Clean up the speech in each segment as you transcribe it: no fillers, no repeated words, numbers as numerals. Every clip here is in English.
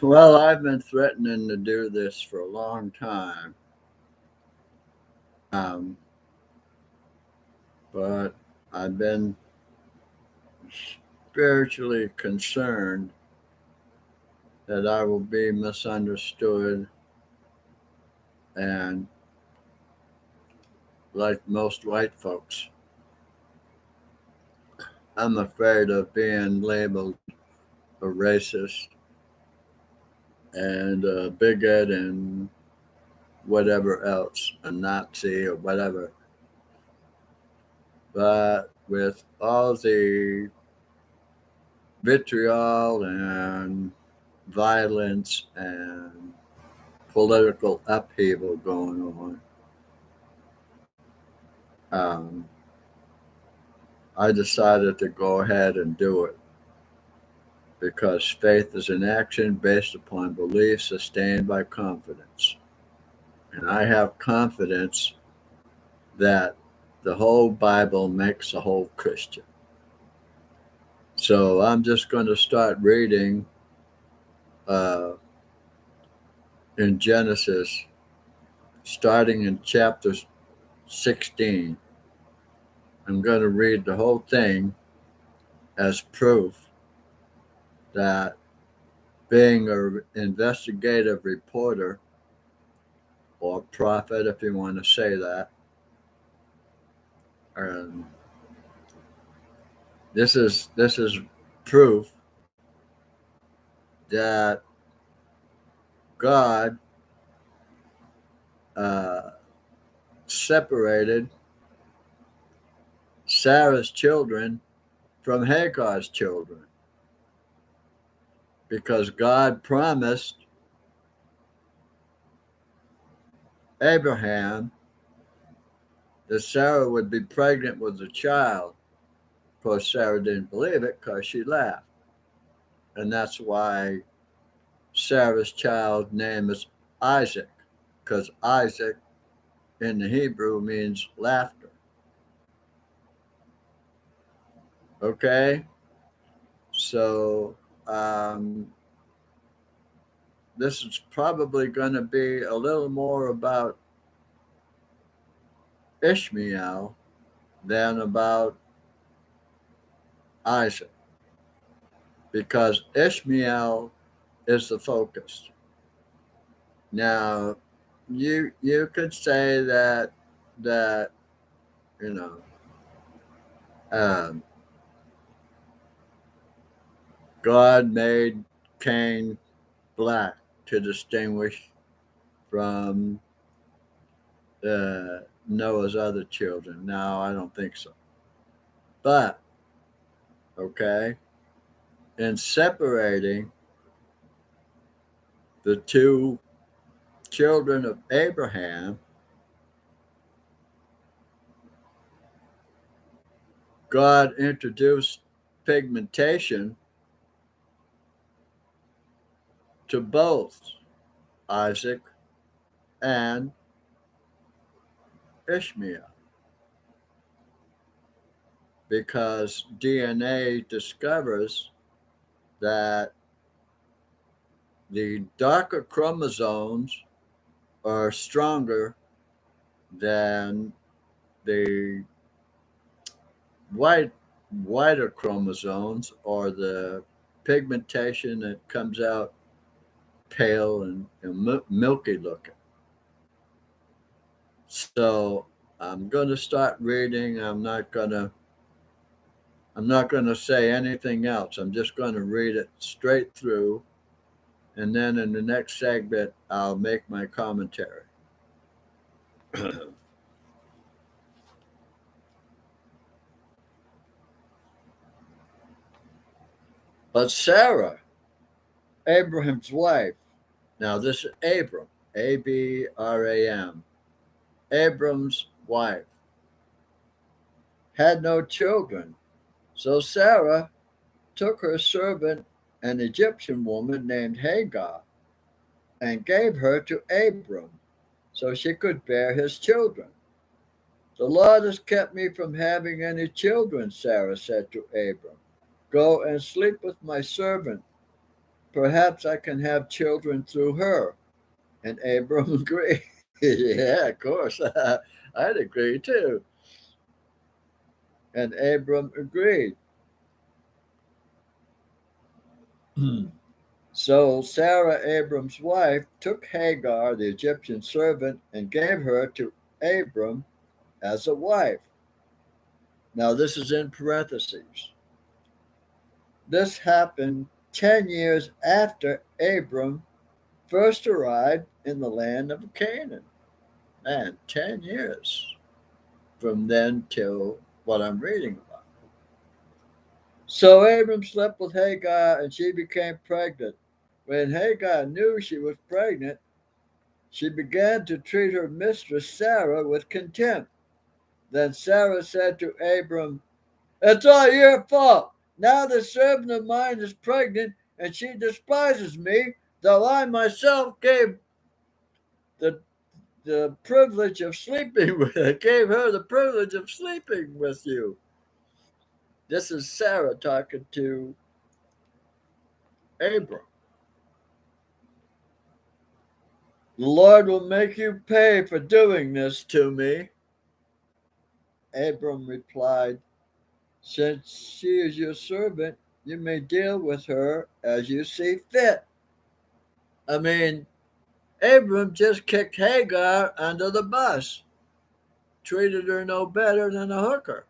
Well, I've been threatening to do this for a long time, um, but I've been spiritually concerned that I will be misunderstood, and like most white folks, I'm afraid of being labeled a racist and a bigot and whatever else, a Nazi or whatever. But with all the vitriol and violence and political upheaval going on, I decided to go ahead and do it because faith is an action based upon belief sustained by confidence. And I have confidence that the whole Bible makes a whole Christian. So I'm just going to start reading uh, in Genesis, starting in chapter 16. I'm going to read the whole thing as proof that being an investigative reporter or prophet, if you want to say that, um, this is proof that God uh, separated Sarah's children from Hagar's children because God promised Abraham that Sarah would be pregnant with a child. Of course, Sarah didn't believe it because she laughed. And that's why Sarah's child name is Isaac, because Isaac in the Hebrew means laughter. Okay? So, um, this is probably going to be a little more about Ishmael than about Isaac, because Ishmael is the focus. Now, you could say that you know um, God made Cain black to distinguish from Noah's other children. No, I don't think so. But okay, in separating the two children of Abraham, God introduced pigmentation to both Isaac and Ishmael because DNA discovers that the darker chromosomes are stronger than the white whiter chromosomes, or the pigmentation that comes out pale and milky looking. So I'm going to start reading. I'm not going to say anything else. I'm just going to read it straight through, and then in the next segment I'll make my commentary. But Sarah, Abraham's wife, now this is Abram, Abram, Abram's wife, had no children. So Sarah took her servant, an Egyptian woman named Hagar, and gave her to Abram so she could bear his children. The Lord has kept me from having any children, Sarah said to Abram. Go and sleep with my servant, Perhaps I can have children through her. And Abram agreed. Yeah, of course. I'd agree too. And Abram agreed. So Sarah, Abram's wife, took Hagar, the Egyptian servant, and gave her to Abram as a wife. Now, this is in parentheses. This happened 10 years after Abram first arrived in the land of Canaan. Man, 10 years from then till what I'm reading about. So Abram slept with Hagar and she became pregnant. When Hagar knew she was pregnant, she began to treat her mistress Sarah with contempt. Then Sarah said to Abram, "It's all your fault. Now the servant of mine is pregnant and she despises me, though I myself gave the privilege of sleeping with her, gave her the privilege of sleeping with you." This is Sarah talking to Abram. "The Lord will make you pay for doing this to me." Abram replied, "Since she is your servant, you may deal with her as you see fit." I mean, Abram just kicked Hagar under the bus, treated her no better than a hooker.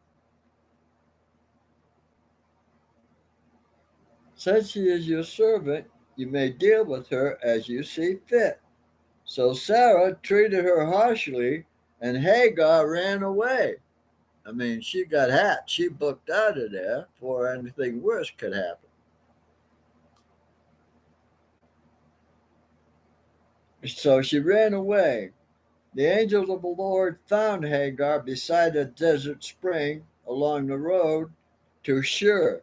"Since she is your servant, you may deal with her as you see fit." So Sarah treated her harshly, and Hagar ran away. I mean, she got hacked. She booked out of there before anything worse could happen. So she ran away. The angels of the Lord found Hagar beside a desert spring along the road to Shur,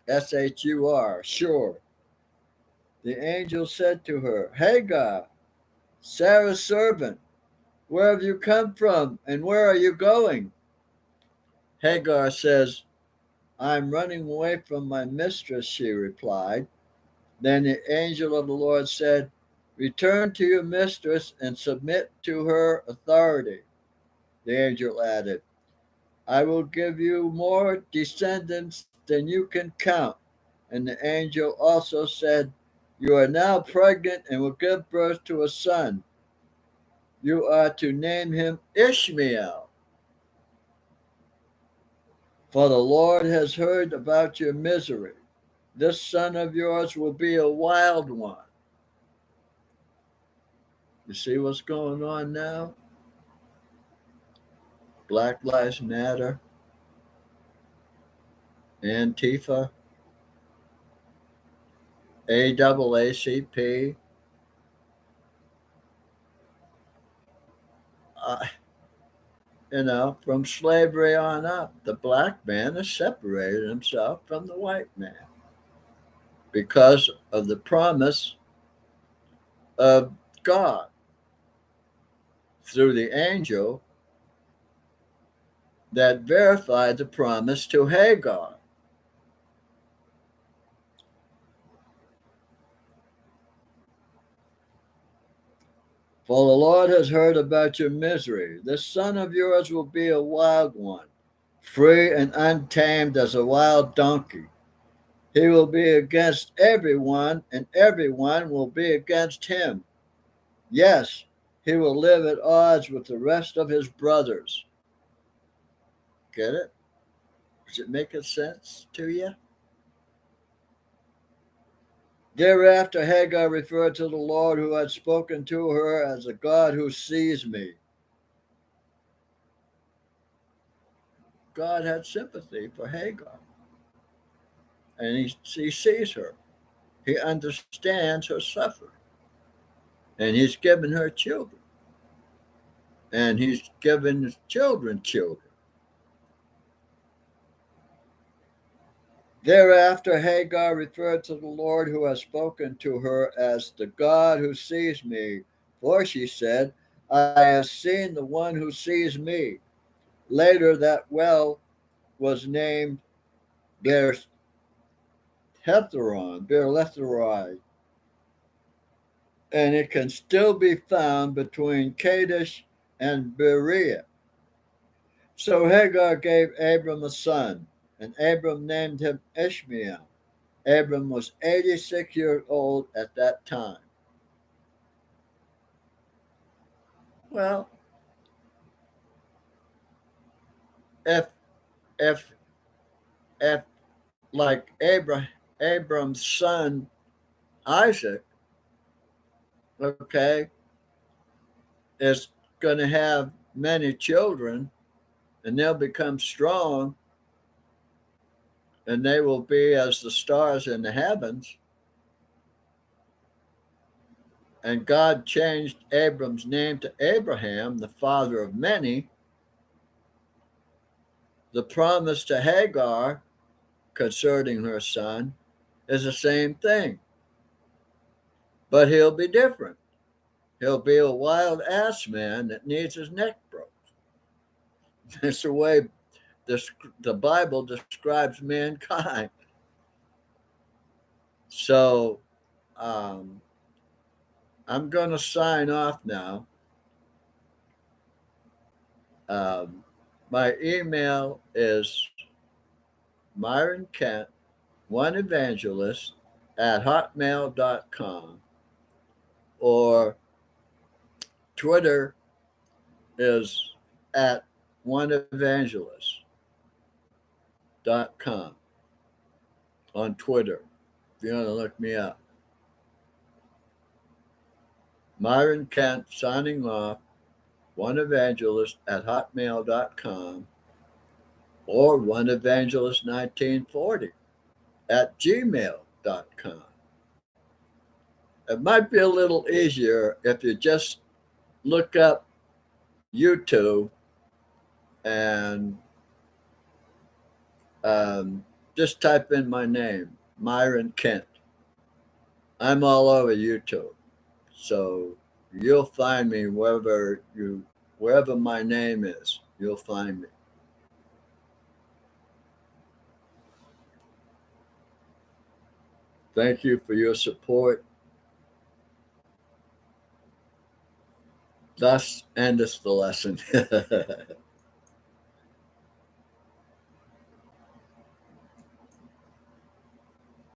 Shur, Shur. The angel said to her, "Hagar, Sarah's servant, where have you come from and where are you going?" Hagar says, "I'm running away from my mistress," she replied. Then the angel of the Lord said, "Return to your mistress and submit to her authority." The angel added, "I will give you more descendants than you can count." And the angel also said, "You are now pregnant and will give birth to a son. You are to name him Ishmael, for the Lord has heard about your misery. This son of yours will be a wild one." You see what's going on now? Black Lives Matter, Antifa, AAACP. Uh, from slavery on up, the black man has separated himself from the white man because of the promise of God through the angel that verified the promise to Hagar. "For the Lord has heard about your misery. This son of yours will be a wild one, free and untamed as a wild donkey. He will be against everyone, and everyone will be against him. Yes, he will live at odds with the rest of his brothers." Get it? Does it make sense to you? Thereafter, Hagar referred to the Lord who had spoken to her as a God who sees me. God had sympathy for Hagar, and he sees her. He understands her suffering, and he's given her children, and he's given his children children. Thereafter, Hagar referred to the Lord who has spoken to her as the God who sees me, for she said, "I have seen the one who sees me." Later, that well was named Beer-Lethroy, and it can still be found between Kadesh and Berea. So Hagar gave Abram a son, and Abram named him Ishmael. Abram was 86 years old at that time. Well, if if if like Abram's son Isaac, okay, is going to have many children, and they'll become strong, and they will be as the stars in the heavens. And God changed Abram's name to Abraham, the father of many. The promise to Hagar concerning her son is the same thing, but he'll be different. He'll be a wild ass man that needs his neck broke. That's the way the Bible describes mankind. So I'm going to sign off now. My email is Myron Kent, one evangelist at hotmail.com, or Twitter is at oneevangelist.com on Twitter if you want to look me up. Myron Kent signing off, oneevangelist at hotmail.com, or oneevangelist1940 at gmail.com. It might be a little easier if you just look up YouTube and just type in my name, Myron Kent. I'm all over YouTube, so you'll find me wherever my name is. You'll find me. Thank you for your support. Thus endeth the lesson.